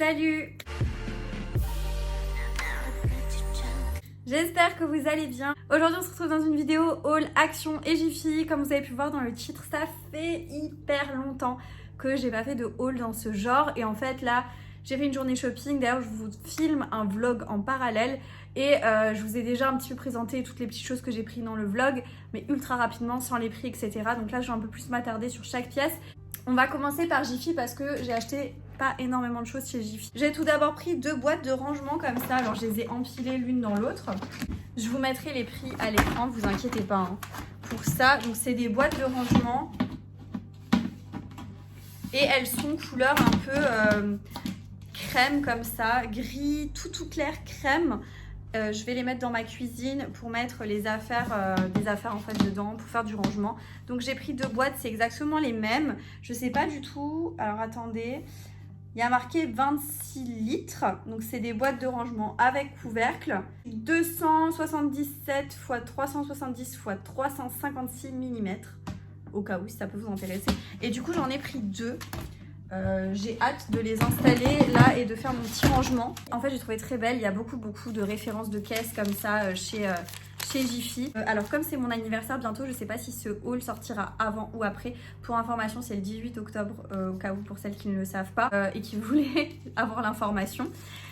Salut! J'espère que vous allez bien. Aujourd'hui on se retrouve dans une vidéo haul Action et Jiffy. Comme vous avez pu le voir dans le titre, ça fait hyper longtemps que j'ai pas fait de haul dans ce genre. Et en fait là, j'ai fait une journée shopping. D'ailleurs je vous filme un vlog en parallèle. Et je vous ai déjà un petit peu présenté toutes les petites choses que j'ai pris dans le vlog. Mais ultra rapidement, sans les prix, etc. Donc là je vais un peu plus m'attarder sur chaque pièce. On va commencer par Jiffy parce que j'ai acheté pas énormément de choses chez Jiffy. J'ai tout d'abord pris 2 boîtes de rangement comme ça, alors je les ai empilées l'une dans l'autre. Je vous mettrai les prix à l'écran, vous inquiétez pas hein, pour ça. Donc c'est des boîtes de rangement et elles sont couleur un peu crème comme ça, gris tout clair crème. Je vais les mettre dans ma cuisine pour mettre les affaires, des affaires en fait dedans pour faire du rangement. Donc j'ai pris 2 boîtes, c'est exactement les mêmes. Je sais pas du tout, alors attendez, il y a marqué 26 litres. Donc c'est des boîtes de rangement avec couvercle. 277 x 370 x 356 mm. Au cas où si ça peut vous intéresser. Et du coup j'en ai pris 2. J'ai hâte de les installer là et de faire mon petit rangement. En fait j'ai trouvé très belle, il y a beaucoup de références de caisses comme ça chez Jiffy. Alors comme c'est mon anniversaire bientôt, je sais pas si ce haul sortira avant ou après. Pour information c'est le 18 octobre au cas où pour celles qui ne le savent pas et qui voulaient avoir l'information.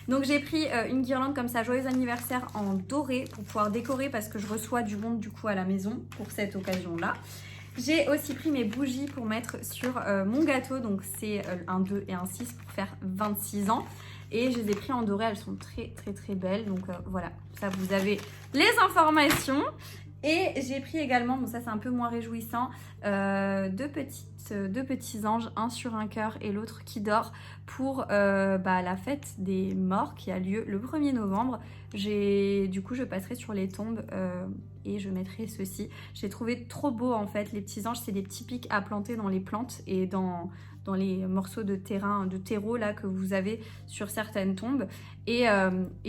Donc j'ai pris une guirlande comme ça, joyeux anniversaire en doré pour pouvoir décorer parce que je reçois du monde du coup à la maison pour cette occasion là. J'ai aussi pris mes bougies pour mettre sur mon gâteau, donc c'est un 2 et un 6 pour faire 26 ans. Et je les ai pris en doré, elles sont très belles, donc voilà, ça vous avez les informations. Et j'ai pris également, bon ça c'est un peu moins réjouissant, deux petits anges, un sur un cœur et l'autre qui dort pour la fête des morts qui a lieu le 1er novembre. Du coup je passerai sur les tombes et je mettrai ceci. J'ai trouvé trop beau en fait, les petits anges c'est des petits pics à planter dans les plantes et dans les morceaux de terrain, de terreau là que vous avez sur certaines tombes. Et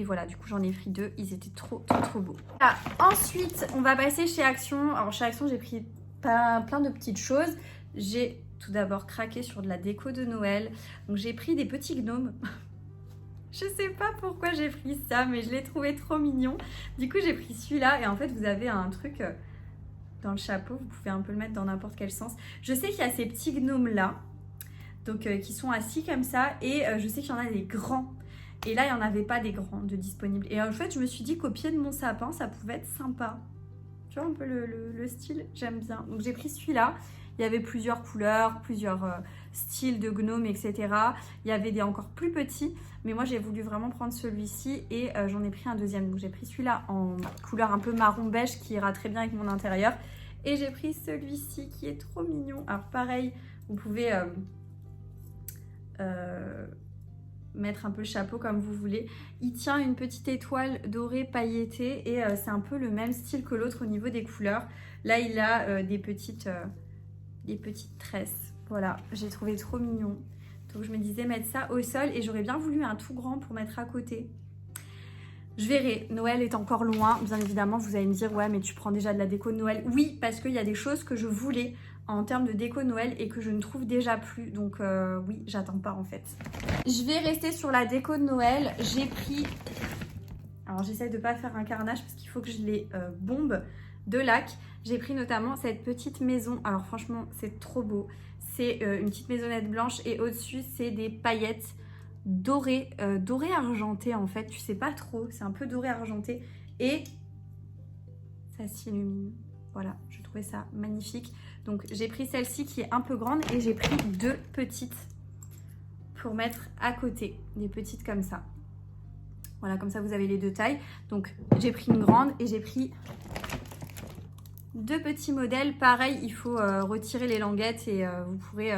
voilà, du coup j'en ai pris 2, ils étaient trop beaux. Voilà. Ensuite on va passer chez Action. Alors chez Action j'ai pris plein de petites choses. J'ai tout d'abord craqué sur de la déco de Noël. Donc j'ai pris des petits gnomes. Je sais pas pourquoi j'ai pris ça, mais je l'ai trouvé trop mignon. Du coup j'ai pris celui-là et en fait vous avez un truc dans le chapeau, vous pouvez un peu le mettre dans n'importe quel sens. Je sais qu'il y a ces petits gnomes là, donc qui sont assis comme ça, et je sais qu'il y en a des grands. Et là il n'y en avait pas des grands de disponibles. Et en fait je me suis dit qu'au pied de mon sapin ça pouvait être sympa. Tu vois un peu le style, j'aime bien. Donc j'ai pris celui-là. Il y avait plusieurs couleurs, plusieurs styles de gnomes, etc. Il y avait des encore plus petits. Mais moi, j'ai voulu vraiment prendre celui-ci et j'en ai pris un deuxième. Donc j'ai pris celui-là en couleur un peu marron beige qui ira très bien avec mon intérieur. Et j'ai pris celui-ci qui est trop mignon. Alors pareil, vous pouvez mettre un peu le chapeau comme vous voulez. Il tient une petite étoile dorée pailletée et c'est un peu le même style que l'autre au niveau des couleurs. Là, il a des petites tresses. Voilà, j'ai trouvé trop mignon. Donc je me disais mettre ça au sol et j'aurais bien voulu un tout grand pour mettre à côté. Je verrai, Noël est encore loin. Bien évidemment, vous allez me dire, ouais, mais tu prends déjà de la déco de Noël. Oui, parce qu'il y a des choses que je voulais en termes de déco de Noël et que je ne trouve déjà plus. Donc oui, j'attends pas en fait. Je vais rester sur la déco de Noël. J'ai pris... Alors j'essaie de pas faire un carnage parce qu'il faut que je les bombe de lac. J'ai pris notamment cette petite maison. Alors franchement, c'est trop beau. C'est une petite maisonnette blanche et au-dessus, c'est des paillettes dorées, dorées argentées en fait. Tu sais pas trop, c'est un peu doré argenté et ça s'illumine. Voilà, je trouvais ça magnifique. Donc j'ai pris celle-ci qui est un peu grande et j'ai pris 2 petites pour mettre à côté. Des petites comme ça. Voilà, comme ça vous avez les 2 tailles. Donc j'ai pris une grande et j'ai pris 2 petits modèles. Pareil, il faut retirer les languettes et vous pourrez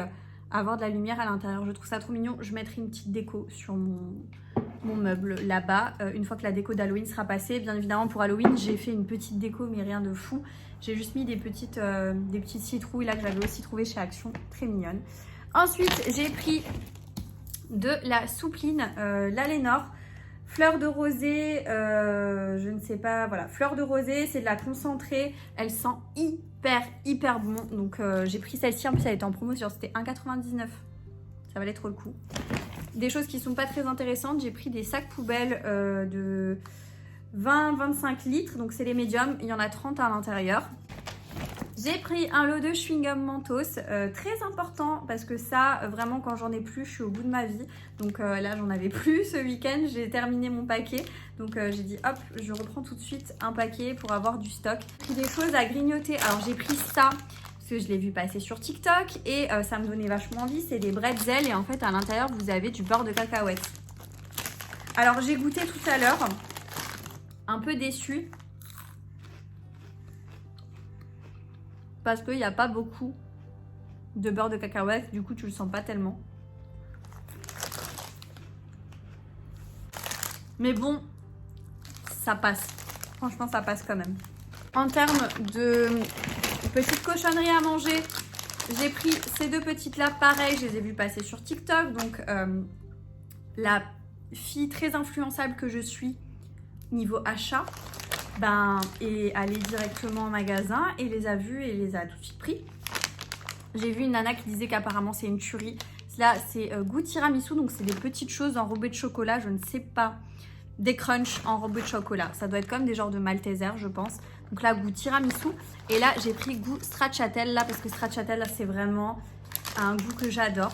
avoir de la lumière à l'intérieur. Je trouve ça trop mignon. Je mettrai une petite déco sur mon meuble là-bas une fois que la déco d'Halloween sera passée. Bien évidemment, pour Halloween, j'ai fait une petite déco, mais rien de fou. J'ai juste mis des petites citrouilles là que j'avais aussi trouvées chez Action. Très mignonnes. Ensuite, j'ai pris de la soupline, l'Alénor. Fleur de rosée, je ne sais pas, voilà, fleur de rosée, c'est de la concentrée, elle sent hyper bon, donc j'ai pris celle-ci, en plus elle était en promo, c'était 1,99, ça valait trop le coup. des choses qui sont pas très intéressantes. J'ai pris des sacs poubelles de 20-25 litres, donc c'est les médiums, il y en a 30 à l'intérieur. J'ai pris un lot de chewing-gum Mentos, très important parce que ça, vraiment quand j'en ai plus, je suis au bout de ma vie. Donc là, j'en avais plus ce week-end, j'ai terminé mon paquet. Donc j'ai dit hop, je reprends tout de suite un paquet pour avoir du stock. J'ai pris des choses à grignoter, alors j'ai pris ça parce que je l'ai vu passer sur TikTok et ça me donnait vachement envie. C'est des bretzels et en fait à l'intérieur, vous avez du beurre de cacahuète. Alors j'ai goûté tout à l'heure, un peu déçue. Parce qu'il n'y a pas beaucoup de beurre de cacahuète, du coup tu le sens pas tellement. Mais bon, ça passe. Franchement, ça passe quand même. En termes de petites cochonneries à manger, j'ai pris ces deux petites là, pareil, je les ai vues passer sur TikTok. Donc la fille très influençable que je suis niveau achat, est allée directement au magasin et les a vus et les a tout de suite pris. J'ai vu une nana qui disait qu'apparemment c'est une tuerie. Là, c'est goût tiramisu, donc c'est des petites choses enrobées de chocolat, je ne sais pas. Des crunchs enrobés de chocolat. Ça doit être comme des genres de Malteser, je pense. Donc là, goût tiramisu. Et là, j'ai pris goût stracciatella, parce que stracciatella, c'est vraiment un goût que j'adore.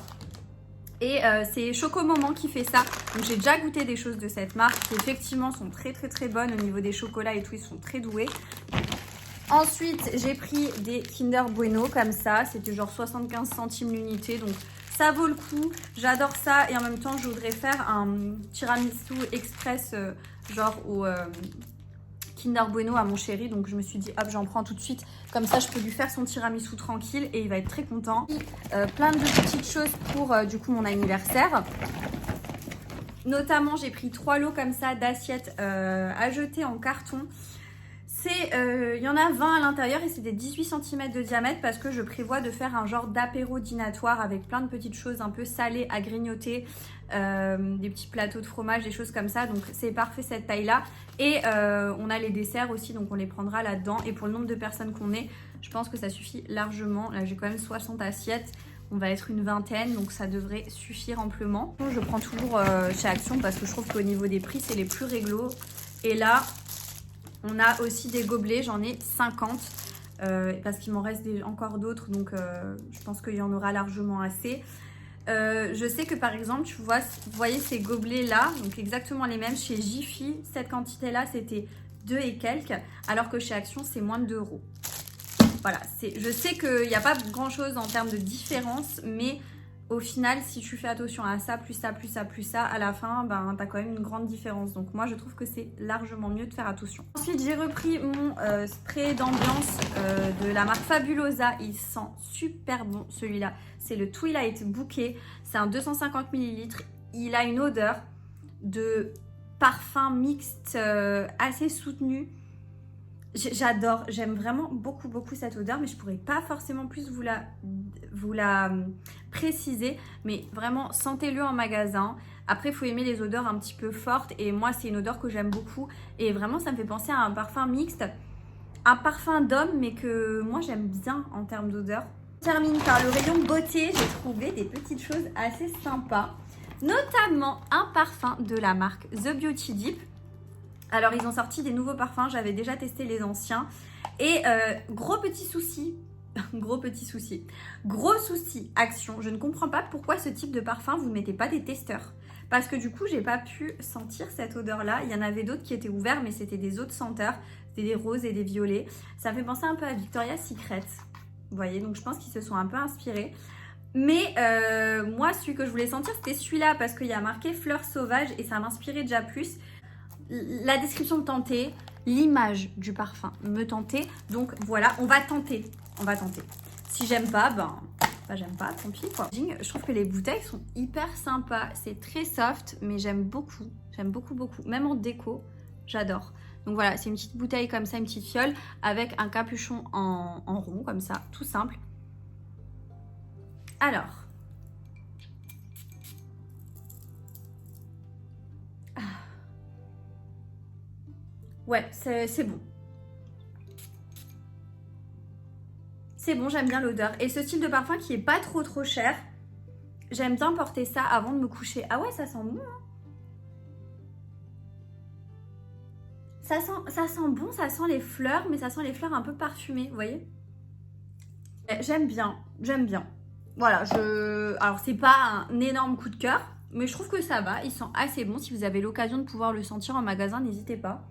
Et c'est Choco Moment qui fait ça. Donc j'ai déjà goûté des choses de cette marque qui effectivement sont très très très bonnes au niveau des chocolats et tout, ils sont très doués. Ensuite j'ai pris des Kinder Bueno comme ça, c'était genre 75 centimes l'unité, donc ça vaut le coup. J'adore ça et en même temps je voudrais faire un tiramisu express genre au Kinder Bueno à mon chéri, donc je me suis dit hop, j'en prends tout de suite, comme ça je peux lui faire son tiramisu tranquille et il va être très content. Plein de petites choses pour du coup mon anniversaire, notamment j'ai pris 3 lots comme ça d'assiettes à jeter en carton. Il y en a 20 à l'intérieur et c'est des 18 cm de diamètre parce que je prévois de faire un genre d'apéro dînatoire avec plein de petites choses un peu salées à grignoter, des petits plateaux de fromage, des choses comme ça. Donc c'est parfait cette taille là. Et on a les desserts aussi, donc on les prendra là-dedans. Et pour le nombre de personnes qu'on est, je pense que ça suffit largement. Là j'ai quand même 60 assiettes. On va être une vingtaine, donc ça devrait suffire amplement. Je prends toujours chez Action parce que je trouve qu'au niveau des prix, c'est les plus réglo. Et là, on a aussi des gobelets, j'en ai 50 parce qu'il m'en reste encore d'autres, donc je pense qu'il y en aura largement assez. Je sais que par exemple, vous voyez ces gobelets là, donc exactement les mêmes chez Jiffy, cette quantité là c'était 2 et quelques, alors que chez Action c'est moins de 2 €. Voilà, je sais qu'il n'y a pas grand chose en termes de différence, mais au final, si tu fais attention à ça, plus ça, plus ça, plus ça, à la fin, t'as quand même une grande différence. Donc moi, je trouve que c'est largement mieux de faire attention. Ensuite, j'ai repris mon spray d'ambiance de la marque Fabulosa. Il sent super bon, celui-là. C'est le Twilight Bouquet. C'est un 250 ml. Il a une odeur de parfum mixte assez soutenu. J'adore, j'aime vraiment beaucoup cette odeur, mais je pourrais pas forcément plus vous la préciser, mais vraiment sentez-le en magasin. Après il faut aimer les odeurs un petit peu fortes et moi c'est une odeur que j'aime beaucoup et vraiment ça me fait penser à un parfum mixte, un parfum d'homme mais que moi j'aime bien en termes d'odeur. On termine par le rayon beauté, j'ai trouvé des petites choses assez sympas, notamment un parfum de la marque The Beauty Dip. Alors ils ont sorti des nouveaux parfums, j'avais déjà testé les anciens et gros souci Action, je ne comprends pas pourquoi ce type de parfum vous ne mettez pas des testeurs, parce que du coup j'ai pas pu sentir cette odeur là. Il y en avait d'autres qui étaient ouverts mais c'était des autres senteurs, c'était des roses et des violets, ça me fait penser un peu à Victoria's Secret, vous voyez, donc je pense qu'ils se sont un peu inspirés. Mais moi celui que je voulais sentir c'était celui-là parce qu'il y a marqué fleurs sauvages et ça m'inspirait déjà plus. La description me tentait, l'image du parfum me tentait, donc voilà, on va tenter. Si j'aime pas, j'aime pas, tant pis quoi. Je trouve que les bouteilles sont hyper sympas, c'est très soft, mais j'aime beaucoup, même en déco, j'adore. Donc voilà, c'est une petite bouteille comme ça, une petite fiole, avec un capuchon en rond comme ça, tout simple. Alors... ouais, c'est bon. C'est bon, j'aime bien l'odeur. Et ce style de parfum qui est pas trop cher. J'aime bien porter ça avant de me coucher. Ah ouais, ça sent bon, hein. Ça sent bon, ça sent les fleurs, mais ça sent les fleurs un peu parfumées, vous voyez? J'aime bien, j'aime bien. Voilà, alors c'est pas un énorme coup de cœur, mais je trouve que ça va, il sent assez bon. Si vous avez l'occasion de pouvoir le sentir en magasin, n'hésitez pas.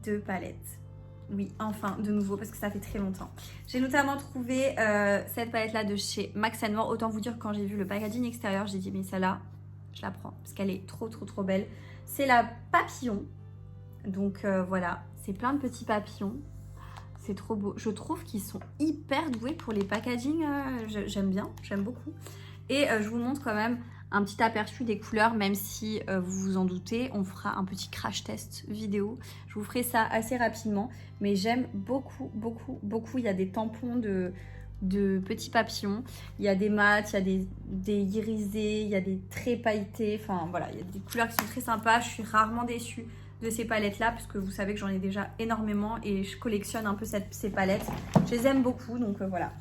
2 palettes. Oui, enfin, de nouveau, parce que ça fait très longtemps. J'ai notamment trouvé cette palette-là de chez Max & More. Autant vous dire que quand j'ai vu le packaging extérieur, j'ai dit, mais celle-là, je la prends, parce qu'elle est trop, trop, trop belle. C'est la papillon. Donc voilà, c'est plein de petits papillons. C'est trop beau. Je trouve qu'ils sont hyper doués pour les packaging. J'aime bien, j'aime beaucoup. Et je vous montre quand même un petit aperçu des couleurs, même si vous vous en doutez, on fera un petit crash test vidéo. Je vous ferai ça assez rapidement, mais j'aime beaucoup, beaucoup, beaucoup. Il y a des tampons de petits papillons, il y a des mats, il y a des irisés, il y a des traits pailletés. Enfin voilà, il y a des couleurs qui sont très sympas. Je suis rarement déçue de ces palettes là, parce que vous savez que j'en ai déjà énormément et je collectionne un peu ces palettes. Je les aime beaucoup, donc voilà.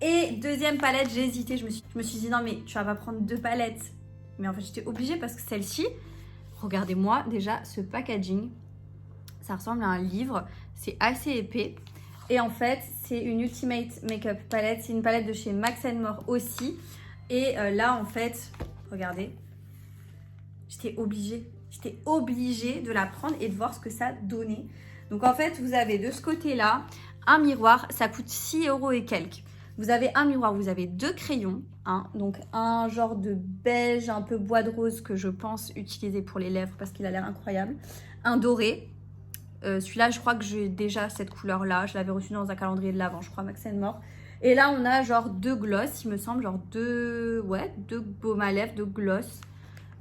Et deuxième palette, j'ai hésité, je me suis dit non mais tu vas pas prendre 2 palettes. Mais en fait j'étais obligée parce que celle-ci, regardez-moi déjà ce packaging, ça ressemble à un livre, c'est assez épais. Et en fait c'est une Ultimate Makeup palette, c'est une palette de chez Max & More aussi. Et là en fait, regardez, j'étais obligée de la prendre et de voir ce que ça donnait. Donc en fait vous avez de ce côté-là un miroir, ça coûte 6 € et quelques. Vous avez un miroir, vous avez 2 crayons, hein, donc un genre de beige, un peu bois de rose que je pense utiliser pour les lèvres parce qu'il a l'air incroyable. Un doré, celui-là je crois que j'ai déjà cette couleur-là, je l'avais reçu dans un calendrier de l'Avent, je crois Max & More. Et là on a genre 2 gloss, il me semble, genre 2 baumes à lèvres, 2 gloss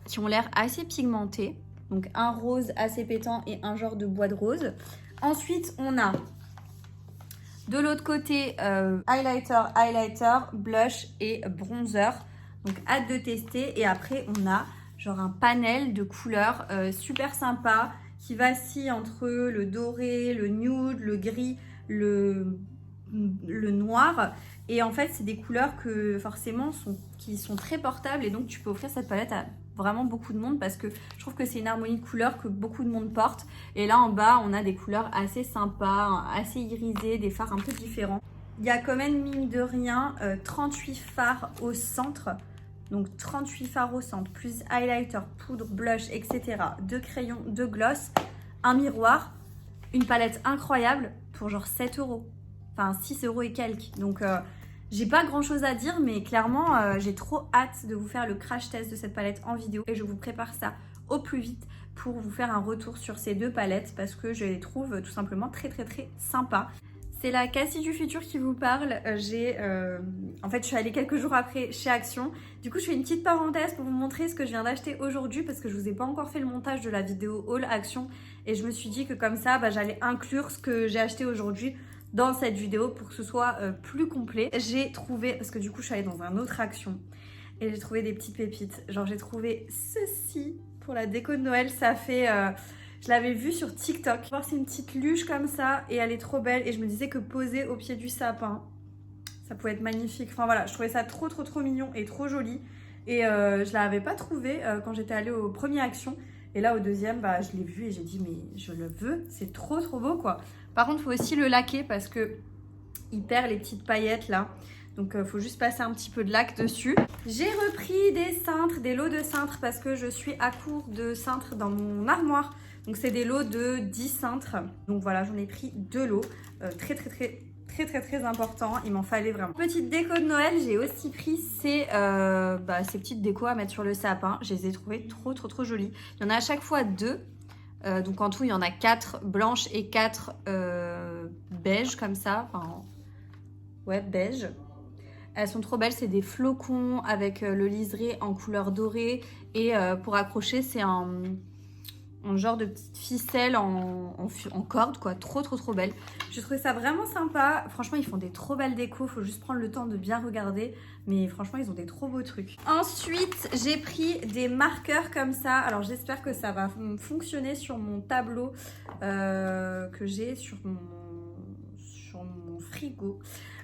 qui ont l'air assez pigmentés. Donc un rose assez pétant et un genre de bois de rose. Ensuite on a de l'autre côté, highlighter, blush et bronzer. Donc hâte de tester. Et après, on a genre un panel de couleurs super sympa qui vacille entre le doré, le nude, le gris, le noir. Et en fait, c'est des couleurs que forcément qui sont très portables. Et donc, tu peux offrir cette palette à vraiment beaucoup de monde parce que je trouve que c'est une harmonie de couleurs que beaucoup de monde porte. Et là en bas on a des couleurs assez sympas, assez irisées, des fards un peu différents. Il y a quand même mine de rien 38 fards au centre. Donc 38 fards au centre, plus highlighter, poudre, blush, etc. 2 crayons, 2 gloss, un miroir, une palette incroyable pour genre 7 €. Enfin 6 € et quelques. Donc j'ai pas grand chose à dire, mais clairement j'ai trop hâte de vous faire le crash test de cette palette en vidéo et je vous prépare ça au plus vite pour vous faire un retour sur ces 2 palettes parce que je les trouve tout simplement très très très sympas. C'est la Cassie du futur qui vous parle. En fait je suis allée quelques jours après chez Action. Du coup je fais une petite parenthèse pour vous montrer ce que je viens d'acheter aujourd'hui parce que je vous ai pas encore fait le montage de la vidéo haul Action et je me suis dit que comme ça j'allais inclure ce que j'ai acheté aujourd'hui dans cette vidéo pour que ce soit plus complet. J'ai trouvé, parce que du coup je suis allée dans un autre Action et j'ai trouvé des petites pépites. Genre j'ai trouvé ceci pour la déco de Noël. Ça fait, je l'avais vu sur TikTok. C'est une petite luge comme ça et elle est trop belle et je me disais que posée au pied du sapin, ça pouvait être magnifique. Enfin voilà, je trouvais ça trop trop trop mignon et trop joli. Et je l'avais pas trouvé quand j'étais allée au premier Action. Et là au deuxième, je l'ai vu et j'ai dit mais je le veux, c'est trop trop beau quoi. Par contre, il faut aussi le laquer parce que il perd les petites paillettes là. Donc, il faut juste passer un petit peu de lac dessus. J'ai repris des cintres, des lots de cintres parce que je suis à court de cintres dans mon armoire. Donc, c'est des lots de 10 cintres. Donc, voilà, j'en ai pris 2 lots. Très important. Il m'en fallait vraiment. Petite déco de Noël, j'ai aussi pris ces petites décos à mettre sur le sapin. Je les ai trouvées trop jolies. Il y en a à chaque fois 2. Donc en tout il y en a 4 blanches et 4 beige comme ça, enfin ouais beige. Elles sont trop belles, c'est des flocons avec le liseré en couleur dorée et pour accrocher c'est un genre de petite ficelle en corde quoi, trop belle. J'ai trouvé ça vraiment sympa, franchement ils font des trop belles décos, faut juste prendre le temps de bien regarder, mais franchement ils ont des trop beaux trucs. Ensuite j'ai pris des marqueurs comme ça, alors j'espère que ça va fonctionner sur mon tableau que j'ai sur mon frigo.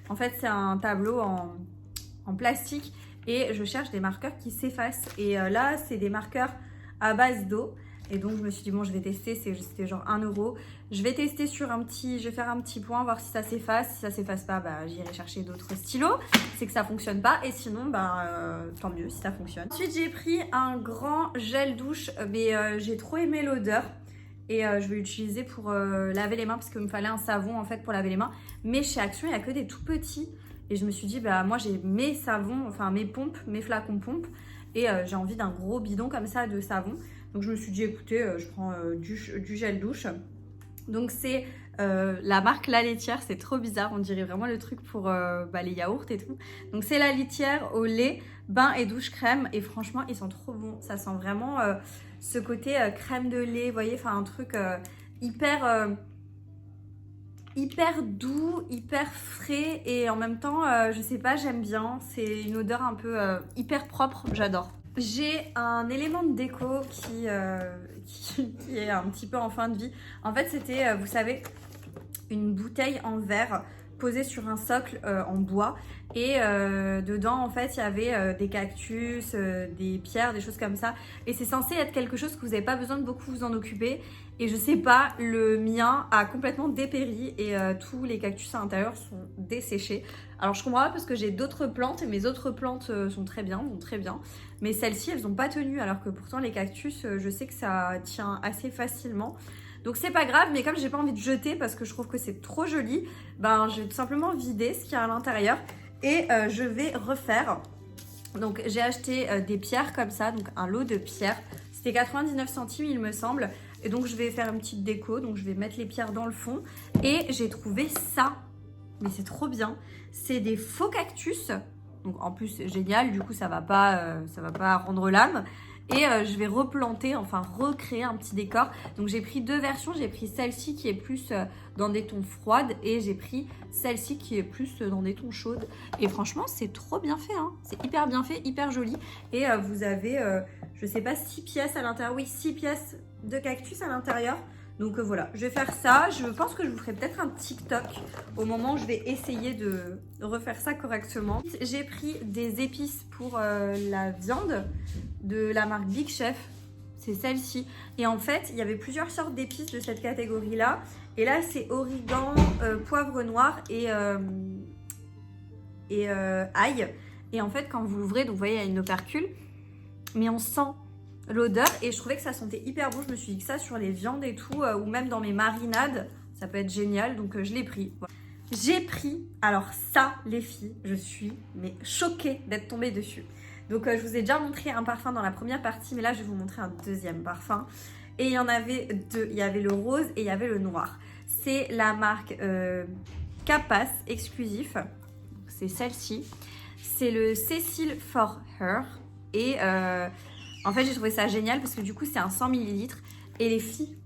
En fait c'est un tableau en plastique et je cherche des marqueurs qui s'effacent. Et là, c'est des marqueurs à base d'eau. Et donc, je me suis dit, bon, je vais tester, c'était genre 1 €. Je vais tester je vais faire un petit point, voir si ça s'efface. Si ça s'efface pas, bah, j'irai chercher d'autres stylos. C'est que ça fonctionne pas. Et sinon, bah, tant mieux si ça fonctionne. Ensuite, j'ai pris un grand gel douche, mais j'ai trop aimé l'odeur. Et je vais l'utiliser pour laver les mains parce qu'il me fallait un savon en fait pour laver les mains. Mais chez Action, il n'y a que des tout petits. Et je me suis dit, bah moi j'ai mes savons, enfin mes pompes, mes flacons pompes. Et j'ai envie d'un gros bidon comme ça de savon. Donc je me suis dit, écoutez, je prends du gel douche. Donc c'est la marque La Laitière, c'est trop bizarre. On dirait vraiment le truc pour les yaourts et tout. Donc c'est La Laitière au lait, bain et douche crème. Et franchement, ils sont trop bons. Ça sent vraiment ce côté crème de lait, vous voyez, enfin un truc hyper doux, hyper frais. Et en même temps, je sais pas, j'aime bien. C'est une odeur un peu hyper propre, j'adore. J'ai un élément de déco qui est un petit peu en fin de vie. En fait, c'était, vous savez, une bouteille en verre posée sur un socle en bois. Et dedans, en fait, il y avait des cactus, des pierres, des choses comme ça. Et c'est censé être quelque chose que vous n'avez pas besoin de beaucoup vous en occuper. Et je sais pas, le mien a complètement dépéri et tous les cactus à l'intérieur sont desséchés. Alors je comprends pas parce que j'ai d'autres plantes et mes autres plantes sont très bien, mais celles-ci elles n'ont pas tenu alors que pourtant les cactus je sais que ça tient assez facilement. Donc c'est pas grave, mais comme j'ai pas envie de jeter parce que je trouve que c'est trop joli, ben je vais tout simplement vider ce qu'il y a à l'intérieur et je vais refaire. Donc j'ai acheté des pierres comme ça, donc un lot de pierres. C'était 99 centimes il me semble. Et donc je vais faire une petite déco, donc je vais mettre les pierres dans le fond. Et j'ai trouvé ça, mais c'est trop bien. C'est des faux cactus, donc en plus c'est génial, du coup ça va pas rendre l'âme. Et je vais replanter, enfin recréer un petit décor. Donc j'ai pris deux versions, j'ai pris celle-ci qui est plus dans des tons froides et j'ai pris celle-ci qui est plus dans des tons chaudes. Et franchement c'est trop bien fait, hein. C'est hyper bien fait, hyper joli. Et vous avez, je sais pas, 6 pièces à l'intérieur, oui 6 pièces de cactus à l'intérieur. Donc voilà, je vais faire ça. Je pense que je vous ferai peut-être un TikTok au moment où je vais essayer de refaire ça correctement. J'ai pris des épices pour la viande de la marque Big Chef. C'est celle-ci. Et en fait, il y avait plusieurs sortes d'épices de cette catégorie-là. Et là, c'est origan, poivre noir et ail. Et en fait, quand vous l'ouvrez, donc vous voyez, il y a une opercule. Mais on sent l'odeur et je trouvais que ça sentait hyper bon. Je me suis dit que ça sur les viandes et tout, ou même dans mes marinades, ça peut être génial. Donc je l'ai pris. Voilà. J'ai pris, alors ça les filles, je suis mais choquée d'être tombée dessus. Donc je vous ai déjà montré un parfum dans la première partie, mais là je vais vous montrer un deuxième parfum. Et il y en avait deux, il y avait le rose et il y avait le noir. C'est la marque Capas Exclusif, c'est celle-ci. C'est le Cécile for Her et en fait j'ai trouvé ça génial parce que du coup c'est un 100 ml. Et les filles,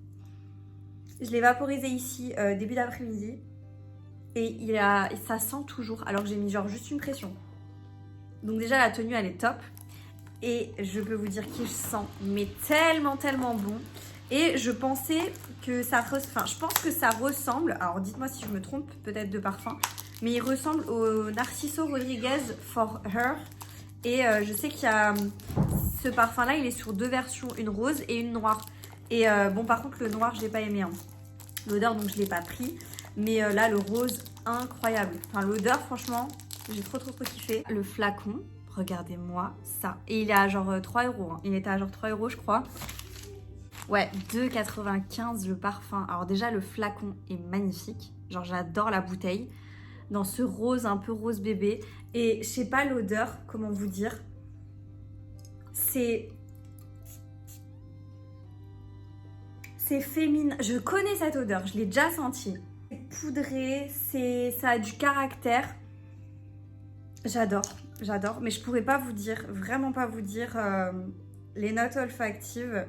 je l'ai vaporisé ici début d'après-midi. Et ça sent toujours, alors que j'ai mis genre juste une pression. Donc déjà la tenue elle est top. Et je peux vous dire qu'il sent mais tellement bon. Et je pensais que ça, je pense que ça ressemble, alors dites-moi si je me trompe peut-être de parfum, mais il ressemble au Narciso Rodriguez For Her. Et je sais qu'il y a ce parfum là, il est sur deux versions, une rose et une noire. Et bon par contre le noir j'ai pas aimé hein. L'odeur donc je l'ai pas pris. Mais là, le rose, incroyable. Enfin, l'odeur, franchement, j'ai trop kiffé. Le flacon, regardez-moi ça. Et il est à genre 3 €. Hein. Il était à genre 3 €, je crois. Ouais, 2,95 le parfum. Alors déjà, le flacon est magnifique. Genre, j'adore la bouteille. Dans ce rose, un peu rose bébé. Et je sais pas l'odeur, comment vous dire. C'est féminin. Je connais cette odeur, je l'ai déjà sentie. Poudré, ça a du caractère. J'adore, mais je pourrais pas vous dire, vraiment pas vous dire les notes olfactives.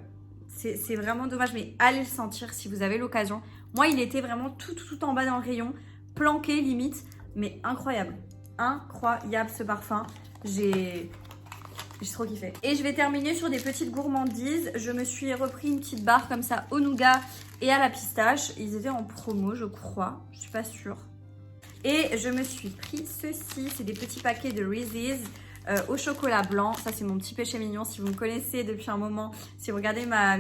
C'est vraiment dommage, mais allez le sentir si vous avez l'occasion. Moi, il était vraiment tout en bas dans le rayon, planqué limite, mais incroyable ce parfum. J'ai trop kiffé. Et je vais terminer sur des petites gourmandises. Je me suis repris une petite barre comme ça au nougat et à la pistache. Ils étaient en promo, je crois. Je suis pas sûre. Et je me suis pris ceci. C'est des petits paquets de Reese's. au chocolat blanc. Ça c'est mon petit péché mignon. Si vous me connaissez depuis un moment, si vous regardez ma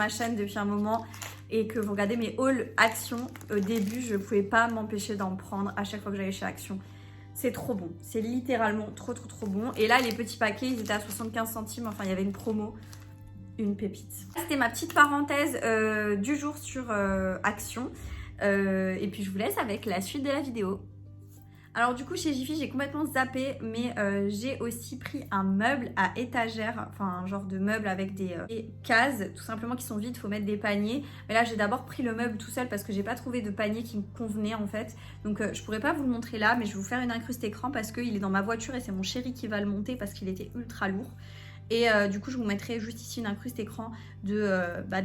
chaîne depuis un moment et que vous regardez mes hauls Action, au début je ne pouvais pas m'empêcher d'en prendre à chaque fois que j'allais chez Action. C'est trop bon, c'est littéralement trop bon. Et là les petits paquets ils étaient à 75 centimes, enfin il y avait une promo, une pépite. C'était ma petite parenthèse du jour sur Action. Et puis je vous laisse avec la suite de la vidéo. Alors du coup chez Jiffy j'ai complètement zappé, mais j'ai aussi pris un meuble à étagère, enfin un genre de meuble avec des cases tout simplement qui sont vides, faut mettre des paniers. Mais là j'ai d'abord pris le meuble tout seul parce que j'ai pas trouvé de panier qui me convenait en fait. Donc je pourrais pas vous le montrer là, mais je vais vous faire une incruste écran parce qu'il est dans ma voiture et c'est mon chéri qui va le monter parce qu'il était ultra lourd. Et du coup je vous mettrai juste ici une incruste écran de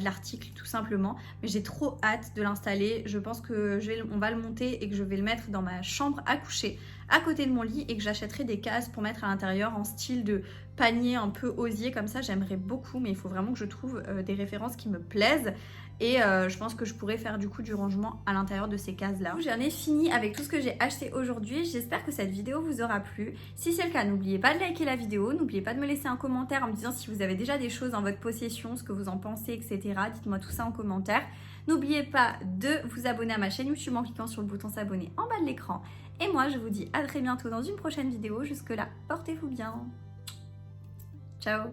l'article tout simplement. Mais j'ai trop hâte de l'installer. Je pense que on va le monter et que je vais le mettre dans ma chambre à coucher à côté de mon lit et que j'achèterai des cases pour mettre à l'intérieur en style de panier un peu osier comme ça. J'aimerais beaucoup, mais il faut vraiment que je trouve des références qui me plaisent. Et je pense que je pourrais faire du coup du rangement à l'intérieur de ces cases là. J'en ai fini avec tout ce que j'ai acheté aujourd'hui. J'espère que cette vidéo vous aura plu. Si c'est le cas, n'oubliez pas de liker la vidéo. N'oubliez pas de me laisser un commentaire en me disant si vous avez déjà des choses en votre possession, ce que vous en pensez, etc. Dites-moi tout ça en commentaire. N'oubliez pas de vous abonner à ma chaîne YouTube en cliquant sur le bouton s'abonner en bas de l'écran. Et moi je vous dis à très bientôt dans une prochaine vidéo. Jusque là, portez-vous bien. Ciao.